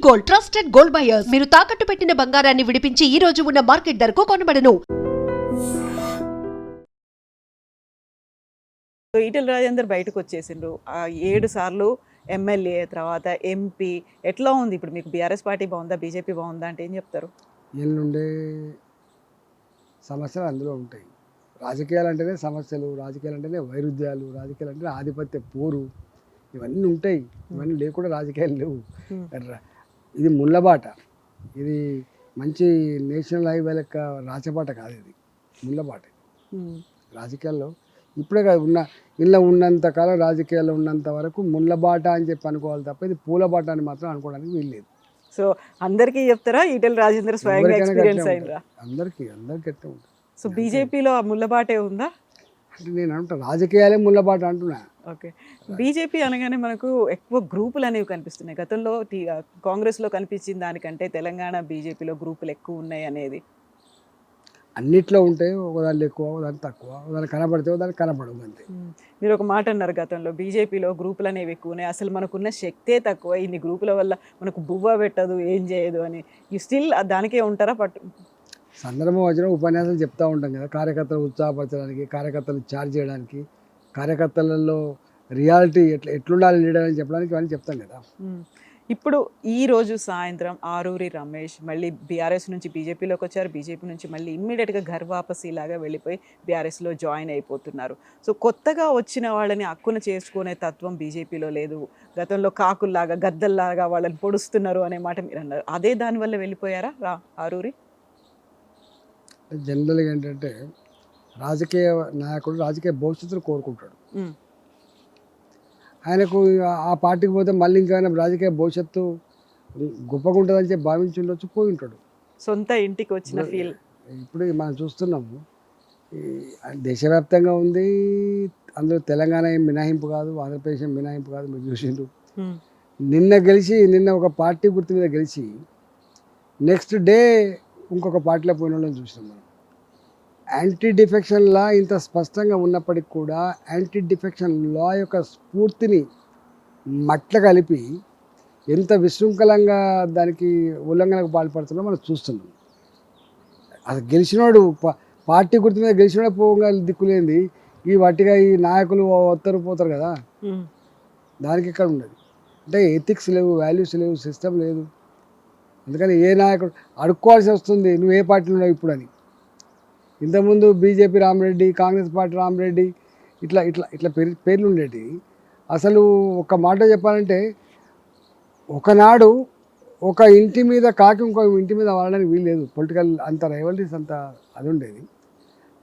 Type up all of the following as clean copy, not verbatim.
Gold, trusted gold buyers. మీరు తాకట్టు పెట్టిన బంగారాన్ని విడిపించి ఈ రోజు ఉన్న మార్కెట్ ధరకు కొనబడను. ఈటెల రాజేందర్ బయటకు వచ్చేసిండ్రు. 7 సార్లు ఎమ్మెల్యే, తర్వాత ఎంపీ. ఎట్లా ఉంది ఇప్పుడు మీకు? బీఆర్ఎస్ పార్టీ బాగుందా, బీజేపీ బాగుందా అంటే ఏం చెప్తారు? ఎల్లుండే సమస్యలు అందులో ఉంటాయి. రాజకీయాలు అంటేనే సమస్యలు, రాజకీయాలు అంటేనే వైరుధ్యాలు, రాజకీయాలు అంటే ఆధిపత్య పోరు, ఇవన్నీ ఉంటాయి. ఇవన్నీ లేకుండా రాజకీయాలు లేవు. ఇది ముళ్ళబాట, ఇది మంచి నేషనల్ హైవే లెక్క రాచబాట కాదు, ఇది ముళ్ళబాట. రాజకీయాల్లో ఇప్పుడే కాదు, ఇలా ఉన్నంత కాలం రాజకీయాల్లో ఉన్నంత వరకు ముళ్ళబాట అని చెప్పి అనుకోవాలి తప్ప ఇది పూలబాట అని మాత్రం అనుకోవడానికి వీల్లేదు. సో అందరికీ చెప్తారా ఈటెల రాజేందర్ స్వయంగా ఎక్స్పీరియన్స్ అయినరా? అందరికీ ఎట్లా ఉంటుంది. సో బీజేపీలో ఆ ముళ్ళబాటే ఉందా అంటే నేను అంటా రాజకీయాలే ముళ్ళబాట అంటున్నా. ఓకే. బీజేపీ అనగానే మనకు ఎక్కువ గ్రూపులు అనేవి కనిపిస్తున్నాయి. గతంలో కాంగ్రెస్లో కనిపించిన దానికంటే తెలంగాణ బీజేపీలో గ్రూపులు ఎక్కువ ఉన్నాయి అనేది. అన్నిట్లో ఉంటాయి, ఒకదాని ఎక్కువ, ఒకదాని తక్కువ, ఒకదాని కనబడితే ఒకదాని కనపడదు అంతే. మీరు ఒక మాట అన్నారు, గతంలో బీజేపీలో గ్రూపులు అనేవి ఎక్కువ ఉన్నాయి, అసలు మనకున్న శక్తే తక్కువ, ఇన్ని గ్రూపుల వల్ల మనకు బువ్వ పెట్టదు, ఏం చేయదు అని. యూ స్టిల్ దానికే ఉంటారా? సందర్భం వచ్చిన ఉపన్యాసాలు చెప్తూ ఉంటాం కదా, కార్యకర్తలు ఉత్సాహపరచడానికి, కార్యకర్తలు ఛార్జ్ చేయడానికి, కార్యకర్తలలో రియాలిటీ ఎట్లుండాలి లీడర్ అని చెప్పడానికి ఇవన్నీ చెప్తాం కదా. ఇప్పుడు ఈరోజు సాయంత్రం ఆరూరి రమేష్ మళ్ళీ బీఆర్ఎస్ నుంచి బీజేపీలోకి వచ్చారు, బీజేపీ నుంచి మళ్ళీ ఇమ్మీడియట్గా ఘర్ వాపసీలాగా వెళ్ళిపోయి బీఆర్ఎస్లో జాయిన్ అయిపోతున్నారు. సో కొత్తగా వచ్చిన వాళ్ళని హక్కున చేసుకునే తత్వం బీజేపీలో లేదు. గతంలో కాకుల్లాగా, గద్దల్లాగా వాళ్ళని పొడుస్తున్నారు అనే మాట మీరు అన్నారు. అదే దానివల్ల వెళ్ళిపోయారా ఆరూరి? జనరల్గా ఏంటంటే రాజకీయ నాయకుడు రాజకీయ భవిష్యత్తును కోరుకుంటాడు. ఆయనకు ఆ పార్టీకి పోతే మళ్ళీ ఇంకా రాజకీయ భవిష్యత్తు గొప్పగా ఉంటుందని చెప్పి భావించి ఉండొచ్చు, పోయి ఉంటాడు. సొంత ఇంటికి వచ్చిన ఫీల్ ఇప్పుడు మనం చూస్తున్నాము, దేశవ్యాప్తంగా ఉంది. అందులో తెలంగాణ ఏం మినహాయింపు కాదు, ఆంధ్రప్రదేశ్ ఏం మినహాయింపు కాదు. మీరు చూసిండ్రు, నిన్న ఒక పార్టీ గుర్తు మీద గెలిచి నెక్స్ట్ డే ఇంకొక పార్టీలో పోయిన వాళ్ళని చూసినాం మనం. యాంటీ డిఫెక్షన్ లా ఇంత స్పష్టంగా ఉన్నప్పటికీ కూడా యాంటీ డిఫెక్షన్ లా యొక్క స్ఫూర్తిని మట్ల కలిపి ఎంత విశృంఖలంగా దానికి ఉల్లంఘనకు పాల్పడుతుందో మనం చూస్తున్నాం. అది గెలిచినోడు పార్టీ గుర్తు మీద గెలిచినోడే పోగా దిక్కులేంది, ఈ వట్టిగా ఈ నాయకులు వస్తారు పోతారు కదా, దానికి ఇక్కడ ఉండదు. అంటే ఎథిక్స్ లేవు, వాల్యూస్ లేవు, సిస్టమ్ లేదు. అందుకని ఏ నాయకుడు అడుక్కోవాల్సి వస్తుంది, నువ్వు ఏ పార్టీలో ఉన్నావు ఇప్పుడు అని. ఇంతకుముందు బీజేపీ రామరెడ్డి, కాంగ్రెస్ పార్టీ రామరెడ్డి, ఇట్లా ఇట్లా ఇట్లా పేర్లు ఉండేవి. అసలు ఒక మాట చెప్పాలంటే ఒకనాడు ఒక ఇంటి మీద కాకి ఇంకో ఇంటి మీద వాడడానికి వీల్లేదు. పొలిటికల్ అంత రైవల్రీస్ అంత అది ఉండేది.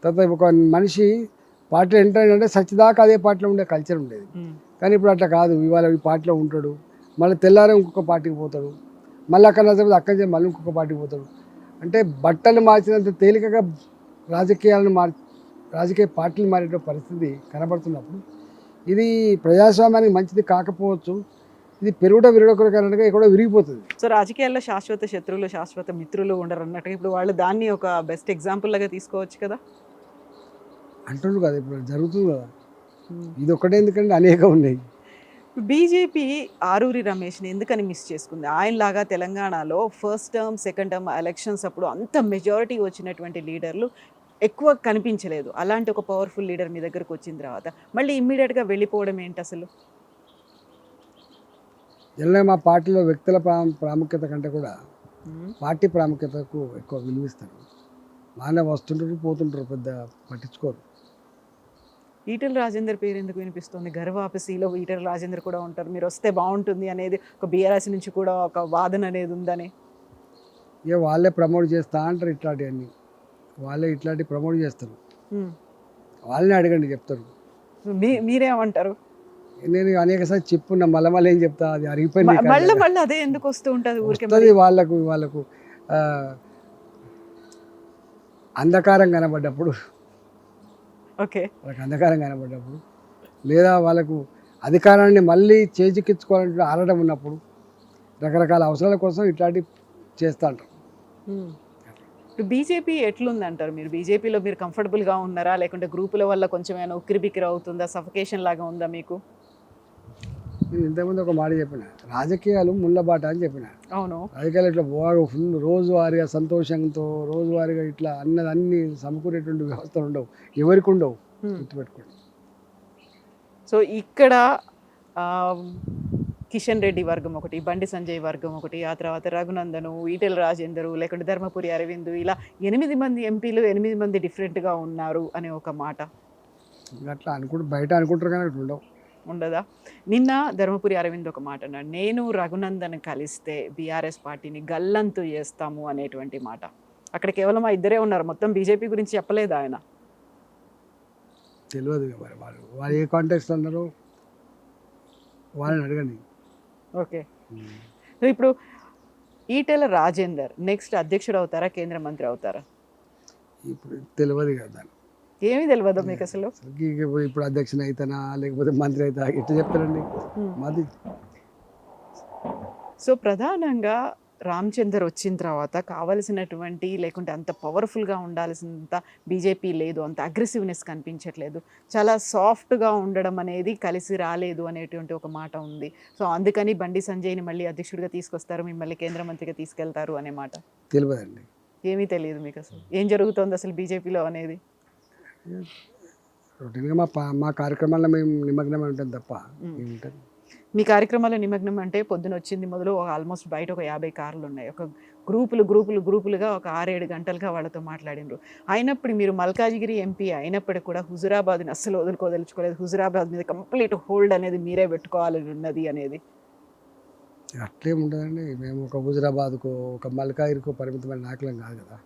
తర్వాత ఒక మనిషి పార్టీలో ఎంటర్ అయిందంటే సచ్చిదాకా అదే పార్టీలో ఉండే కల్చర్ ఉండేది. కానీ ఇప్పుడు అట్లా కాదు. ఇవాళ ఈ పార్టీలో ఉంటాడు, మళ్ళీ తెల్లారే ఇంకొక పార్టీకి పోతాడు, మళ్ళీ అక్కడ నచ్చకపోతే అక్కడి నుంచి మళ్ళీ ఇంకొక పార్టీకి పోతాడు. అంటే బట్టలు మార్చినంత తేలికగా రాజకీయ పార్టీలు మారే పరిస్థితి కనబడుతున్నప్పుడు ఇది ప్రజాస్వామ్యానికి మంచిది కాకపోవచ్చు. ఇది విరగొక కారణంగా ఇక్కడ విరిగిపోతుంది. సో రాజకీయాల్లో శాశ్వత శత్రువులు, శాశ్వత మిత్రులు ఉండరు అన్నట్టుగా ఇప్పుడు వాళ్ళు దాన్ని ఒక బెస్ట్ ఎగ్జాంపుల్ లాగా తీసుకోవచ్చు కదా అంటుండ్రు కదా. ఇప్పుడు జరుగుతుంది కదా, ఇది ఒకటే ఎందుకంటే అనేక ఉన్నాయి. బీజేపీ ఆరూరి రమేష్ని ఎందుకని మిస్ చేసుకుంది? ఆయనలాగా తెలంగాణలో first term, second term elections అప్పుడు అంత మెజారిటీ వచ్చినటువంటి లీడర్లు ఎక్కువ కనిపించలేదు. అలాంటి ఒక పవర్ఫుల్ లీడర్ మీ దగ్గరకు వచ్చిన తర్వాత మళ్ళీ ఇమ్మీడియట్గా వెళ్ళిపోవడం ఏంటి అసలు? ఇలా మా పార్టీలో వ్యక్తుల ప్రాముఖ్యత కంటే కూడా పార్టీ ప్రాముఖ్యతకు ఎక్కువ విలువిస్తారు. బాగానే వస్తుంటారు, పోతుంటారు, పెద్ద పట్టించుకోరు. ఈటెల రాజేందర్ పేరు ఎందుకు వినిపిస్తుంది? ఘర్ వాపసీలో ఈటెల రాజేందర్ కూడా ఉంటారు, మీరు వస్తే బాగుంటుంది అనేది ఒక బీఆర్ఎస్ నుంచి కూడా ఒక వాదన అనేది ఉందని. ఇక వాళ్ళే ప్రమోట్ చేస్తా అంటారు, ఇట్లాంటివన్నీ వాళ్ళే ఇట్లాంటి ప్రమోట్ చేస్తారు. వాళ్ళని అడగండి, చెప్తారు. మీరేమంటారు? నేను అనేకసారి చెప్పున్నా, మళ్ళీ ఏం చెప్తా, అది అరిగిపోయింది. మళ్ళీ అదే ఎందుకు వస్తూ ఉంటుంది ఊరికే? వాళ్ళకు అంధకారం కనబడ్డప్పుడు, ఓకే, వాళ్ళకి అంధకారం కనబడ్డప్పుడు, లేదా వాళ్ళకు అధికారాన్ని మళ్ళీ చేజిక్కించుకోవాలంటే ఆడటం ఉన్నప్పుడు, రకరకాల అవసరాల కోసం ఇట్లాంటివి చేస్తూ ఉంటారు. ఇప్పుడు బీజేపీ ఎట్లుందంటారు మీరు? బీజేపీలో మీరు కంఫర్టబుల్గా ఉన్నారా, లేకుంటే గ్రూపుల వల్ల కొంచెం ఏమైనా ఉక్కిరిబిక్కిరి అవుతుందా, సఫకేషన్ లాగా ఉందా మీకు? నేను ఇంతకుముందు ఒక మాట చెప్పిన, రాజకీయాలు ముళ్ళబాట అని చెప్పిన. అవును. రాజకీయాలు ఇట్లా బాగా ఫుల్ రోజువారీగా సంతోషంతో రోజువారీగా ఇట్లా అన్ని సమకూరేటువంటి వ్యవస్థలు ఉండవు, ఎవరికి ఉండవు, గుర్తుపెట్టుకోండి. సో ఇక్కడ ఆ, కిషన్ రెడ్డి వర్గం ఒకటి, బండి సంజయ్ వర్గం ఒకటి, ఆ తర్వాత రఘునందను, ఈటెల రాజేందరు, లేకుంటే ధర్మపురి అరవింద్, ఇలా 8 మంది ఎంపీలు 8 మంది డిఫరెంట్గా ఉన్నారు అనే ఒక మాట అట్లా బయట అనుకుంటారు కానీ అట్లా ఉండవు. ఉండదా? నిన్న ధర్మపురి అరవింద్ ఒక మాట అన్నాడు, నేను రఘునందన్ కలిస్తే బీఆర్ఎస్ పార్టీని గల్లంతు చేస్తాము అనేటువంటి మాట. అక్కడ కేవలం ఆ ఇద్దరే ఉన్నారు, మొత్తం బీజేపీ గురించి చెప్పలేదు ఆయన. తెలియదు మరి వాళ్ళు ఏ కాంటెక్స్ట్ అన్నారో వాళ్ళని అడగండి. ఓకే. సో ఇప్పుడు ఈటెల రాజేందర్ నెక్స్ట్ అధ్యక్షుడు అవుతారా, కేంద్ర మంత్రి అవుతారా? ఇప్పుడు తెలియదు కదా, ఏమీ తెలియదు మీకు అసలు. ఇప్పుడు అధ్యక్షుని అయితేనా లేకపోతే మంత్రి అయితే ఎట్లా చెప్తారండి మాది. సో ప్రధానంగా రామచందర్ వచ్చిన తర్వాత కావలసినటువంటి, లేకుంటే అంత పవర్ఫుల్గా ఉండాల్సినంత బీజేపీ లేదు, అంత అగ్రెసివ్నెస్ కనిపించట్లేదు, చాలా సాఫ్ట్గా ఉండడం అనేది కలిసి రాలేదు అనేటువంటి ఒక మాట ఉంది. సో అందుకని బండి సంజయ్ని మళ్ళీ అధ్యక్షుడిగా తీసుకొస్తారు, మిమ్మల్ని కేంద్ర మంత్రిగా తీసుకెళ్తారు అనే మాట. తెలియదండి. ఏమీ తెలియదు మీకు అసలు ఏం జరుగుతోంది అసలు బీజేపీలో అనేది? రొటీన్గా మా కార్యక్రమాల్లో మేము నిమగ్నమై ఉంటాం తప్ప ఏముంటుంది. మీ కార్యక్రమాల్లో నిమగ్నం అంటే పొద్దున వచ్చింది మొదలు ఆల్మోస్ట్ బయట ఒక 50 కార్లు ఉన్నాయి, ఒక గ్రూపులుగా ఒక 6-7 గంటలుగా వాళ్ళతో మాట్లాడినారు. అయినప్పుడు మీరు మల్కాజిగిరి ఎంపీ అయినప్పటికీ కూడా హుజురాబాద్ని అస్సలు వదులుకోదలుచుకోలేదు, హుజురాబాద్ మీద కంప్లీట్ హోల్డ్ అనేది మీరే పెట్టుకోవాలని ఉన్నది అనేది. అట్లేం ఉండదండి. మేము ఒక హుజురాబాద్కో ఒక మల్కాజిగిరికో పరిమితమైన నాయకులం కాదు కదా.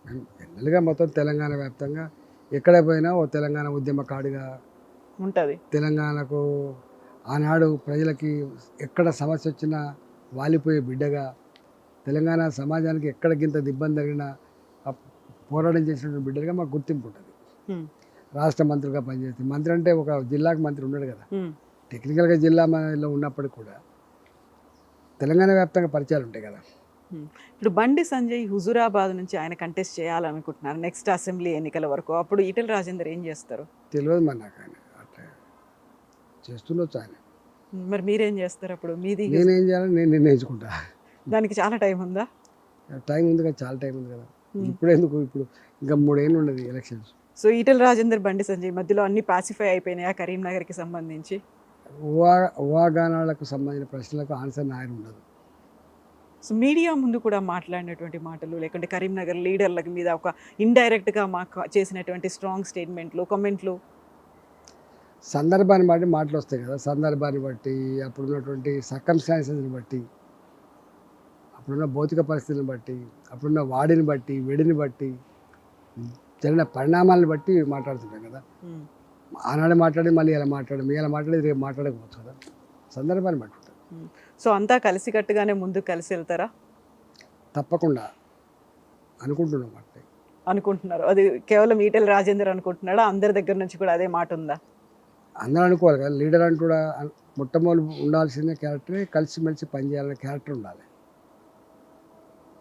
మేము జనరల్గా మొత్తం తెలంగాణ వ్యాప్తంగా ఎక్కడ పోయినా ఓ తెలంగాణ ఉద్యమకాడిగా ఉంటుంది. తెలంగాణకు ఆనాడు ప్రజలకి ఎక్కడ సమస్య వచ్చినా వాలిపోయే బిడ్డగా, తెలంగాణ సమాజానికి ఎక్కడ గింత ఇబ్బంది జరిగినా పోరాటం చేసినటువంటి బిడ్డలుగా మాకు గుర్తింపు ఉంటుంది. రాష్ట్ర మంత్రిగా పనిచేస్తే, మంత్రి అంటే ఒక జిల్లాకు మంత్రి ఉన్నాడు కదా, టెక్నికల్గా జిల్లాలో ఉన్నప్పటికీ కూడా తెలంగాణ వ్యాప్తంగా పరిచయాలు ఉంటాయి కదా. ఇప్పుడు బండి సంజయ్ హుజురాబాద్ నుంచి ఆయన కంటెస్ట్ చేయాలనుకుంటున్నారు నెక్స్ట్ అసెంబ్లీ ఎన్నికల వరకు, అప్పుడు ఈటెల రాజేందర్ ఏం చేస్తారు? తెలియదు మరి నాకు. ఆయన అట్లా చేస్తుండొచ్చు ఆయన. మరి మీరేం చేస్తారు అప్పుడు? మీది నేనేం చేయాలని నేను నిర్ణయించుకుంటా. దానికి చాలా టైం ఉందా? టైం ఉంది కదా, చాలా టైం ఉంది కదా. ఇప్పుడు ఎందుకు, ఇప్పుడు ఇంకా 3 ఏళ్ళు ఉన్నది ఎలక్షన్స్. సో ఈటెల రాజేందర్ బండి సంజయ్ మధ్యలో అన్ని పాసిఫై అయిపోయినాయా కరీంనగర్కి సంబంధించి? ఊహాగానాలకు సంబంధించిన ప్రశ్నలకు ఆన్సర్ ఆయన ఉండదు. సో మీడియా ముందు కూడా మాట్లాడినటువంటి మాటలు, లేకుంటే కరీంనగర్ లీడర్ల మీద ఒక ఇండైరెక్ట్గా మాకు చేసినటువంటి స్ట్రాంగ్ స్టేట్మెంట్లు, కామెంట్లు, సందర్భాన్ని బట్టి మాటలు వస్తాయి కదా. సందర్భాన్ని బట్టి, అప్పుడున్నటువంటి సర్కమ్స్టాన్సెస్ని బట్టి, అప్పుడున్న భౌతిక పరిస్థితిని బట్టి, అప్పుడున్న వాడిని బట్టి, వెడిని బట్టి, జరిగిన పరిణామాలను బట్టి మాట్లాడుతుంటాం కదా. ఆనాడు మాట్లాడి మళ్ళీ ఇలా మాట్లాడి రేపు మాట్లాడకపోవచ్చు కదా. సందర్భాన్ని బట్టి ఉంటుంది. సో అంతా కలిసికట్టుగానే ముందుకు కలిసి వెళ్తారా? తప్పకుండా అనుకుంటున్నాం. అంటే అనుకుంటున్నారు, అది కేవలం ఈటెల రాజేందర్ అనుకుంటున్నాడా? అందరి దగ్గర నుంచి కూడా అదే మాట ఉందా? అందరూ అనుకోవాలి కదా. లీడర్ అంటూ కూడా మొట్టమొదటి ఉండాల్సిన క్యారెక్టరే కలిసిమెలిసి పనిచేయాలనే క్యారెక్టర్ ఉండాలి.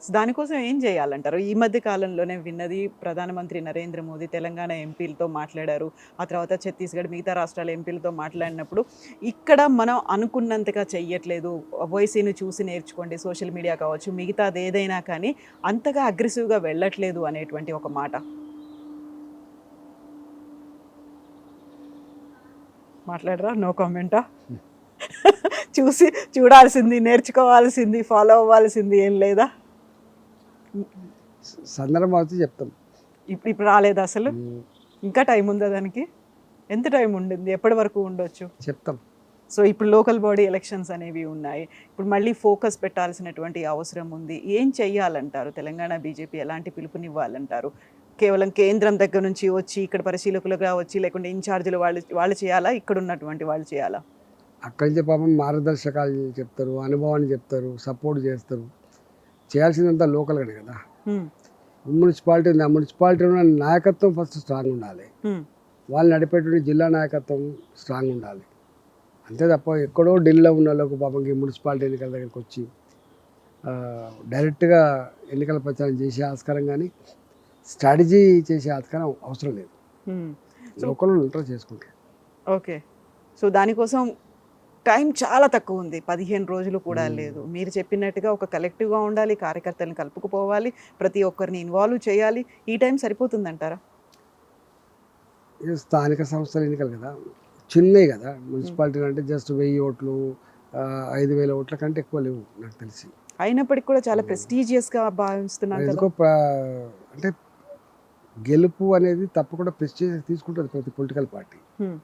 దానికోసం ఏం చేయాలంటారు? ఈ మధ్య కాలంలోనే విన్నది, ప్రధానమంత్రి నరేంద్ర మోదీ తెలంగాణ ఎంపీలతో మాట్లాడారు, ఆ తర్వాత ఛత్తీస్గఢ్ మిగతా రాష్ట్రాల ఎంపీలతో మాట్లాడినప్పుడు ఇక్కడ మనం అనుకున్నంతగా చెయ్యట్లేదు, ఓవైసీని చూసి నేర్చుకోండి, సోషల్ మీడియా కావచ్చు మిగతాది ఏదైనా కానీ అంతగా అగ్రెసివ్గా వెళ్ళట్లేదు అనేటువంటి ఒక మాట మాట్లాడరా? నో కామెంటా? చూడాల్సింది, నేర్చుకోవాల్సింది, ఫాలో అవ్వాల్సింది ఏం లేదా? సందర్భం అయితే చెప్తాం. ఇప్పుడు రాలేదు అసలు? ఇంకా టైం ఉందా దానికి? ఎంత టైం ఉండింది? ఎప్పటి వరకు ఉండొచ్చు చెప్తాం. సో ఇప్పుడు లోకల్ బాడీ ఎలక్షన్స్ అనేవి ఉన్నాయి, ఇప్పుడు మళ్ళీ ఫోకస్ పెట్టాల్సినటువంటి అవసరం ఉంది. ఏం చెయ్యాలంటారు? తెలంగాణ బీజేపీ ఎలాంటి పిలుపునివ్వాలంటారు? కేవలం కేంద్రం దగ్గర నుంచి వచ్చి ఇక్కడ పరిశీలకులుగా వచ్చి, లేకుంటే ఇన్ఛార్జీలు వాళ్ళు చేయాలా, ఇక్కడ ఉన్నటువంటి వాళ్ళు చేయాలా? అక్కడి నుంచి పాపం మార్గదర్శకాలు చెప్తారు, అనుభవాన్ని చెప్తారు, సపోర్ట్ చేస్తారు. చేయాల్సిందంతా లోకల్గానే కదా. మున్సిపాలిటీలో ఉన్న నాయకత్వం ఫస్ట్ స్ట్రాంగ్ ఉండాలి, వాళ్ళు నడిపేటువంటి జిల్లా నాయకత్వం స్ట్రాంగ్ ఉండాలి. అంతే తప్ప ఎక్కడో ఢిల్లీలో ఉన్న వాళ్ళకు పాపంకి మున్సిపాలిటీ ఎన్నికల దగ్గరికి వచ్చి డైరెక్ట్గా ఎన్నికల ప్రచారం చేసే ఆస్కారం కానీ స్ట్రాటజీ చేసే ఆస్కారం అవసరం లేదు. లోకల్ ఉంటారు, చేసుకుంటారు. ఓకే. సో దానికోసం టైం చాలా తక్కువ ఉంది, 15 రోజులు కూడా Hmm. లేదు. మీరు చెప్పినట్టుగా ఒక కలెక్టివ్గా ఉండాలి, కార్యకర్తలను కలుపుకుపోవాలి, ప్రతి ఒక్కరిని ఇన్వాల్వ్ చేయాలి. ఈ టైం సరిపోతుందంటారా? ఇది స్థానిక సంస్థల ఎన్నికలు కదా, చిన్నవి కదా. మున్సిపాలిటీ అంటే జస్ట్ 1000 ఓట్లు 5000 ఓట్ల కంటే ఎక్కువ లేవు నాకు తెలిసి. అయినప్పటికీ కూడా చాలా ప్రెస్టీజియస్గా భావిస్తున్నాం కదా. ఎందుకో అంటే గెలుపు అనేది తప్పకుండా ప్రెస్టీజ్ తీసుకుంటుంది ప్రతి పొలిటికల్ పార్టీ. హ్మ్.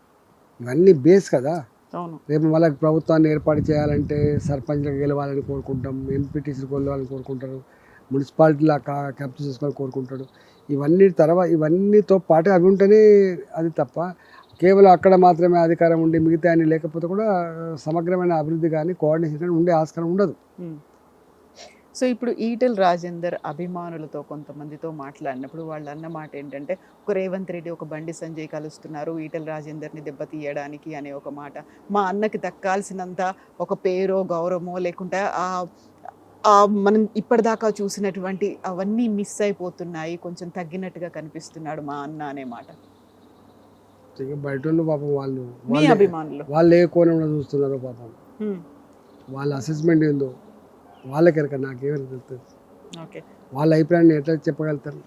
ఇవన్నీ బేస్ కదా. అవును. రేపు మళ్ళీ ప్రభుత్వాన్ని ఏర్పాటు చేయాలంటే సర్పంచ్లకు గెలవాలని కోరుకుంటాం, ఎంపీటీసీలు గెలవాలని కోరుకుంటారు, మున్సిపాలిటీలా క్యాప్చర్ చేసుకోవాలని కోరుకుంటాడు. ఇవన్నీతో పాటు అవి ఉంటేనే అది తప్ప కేవలం అక్కడ మాత్రమే అధికారం ఉండి మిగతా అన్ని లేకపోతే కూడా సమగ్రమైన అభివృద్ధి కానీ కోఆర్డినేషన్ కానీ ఉండే ఆస్కారం ఉండదు. సో ఇప్పుడు ఈటెల రాజేందర్ అభిమానులతో కొంతమందితో మాట్లాడినప్పుడు వాళ్ళు అన్న మాట ఏంటంటే, ఒక రేవంత్ రెడ్డి ఒక బండి సంజయ్ కలుస్తున్నారు ఈటెల రాజేందర్ని దెబ్బతీయడానికి అనే ఒక మాట. మా అన్నకి దక్కాల్సినంత ఒక పేరో గౌరవమో లేకుంటే మనం ఇప్పటిదాకా చూసినటువంటి అవన్నీ మిస్ అయిపోతున్నాయి, కొంచెం తగ్గినట్టుగా కనిపిస్తున్నాడు మా అన్న అనే మాట. ఇక బయట వాళ్ళు పాపం మీ అభిమానులు వాళ్ళు ఏ కోణంలో చూస్తున్నారో పాపం, హ్మ్. వాళ్ళ అసెస్మెంట్ ఏందో వాళ్ళకెరక, నాకేమైనా తెలుస్తుంది. ఓకే. వాళ్ళ అభిప్రాయాన్ని ఎట్లా చెప్పగలుగుతారు?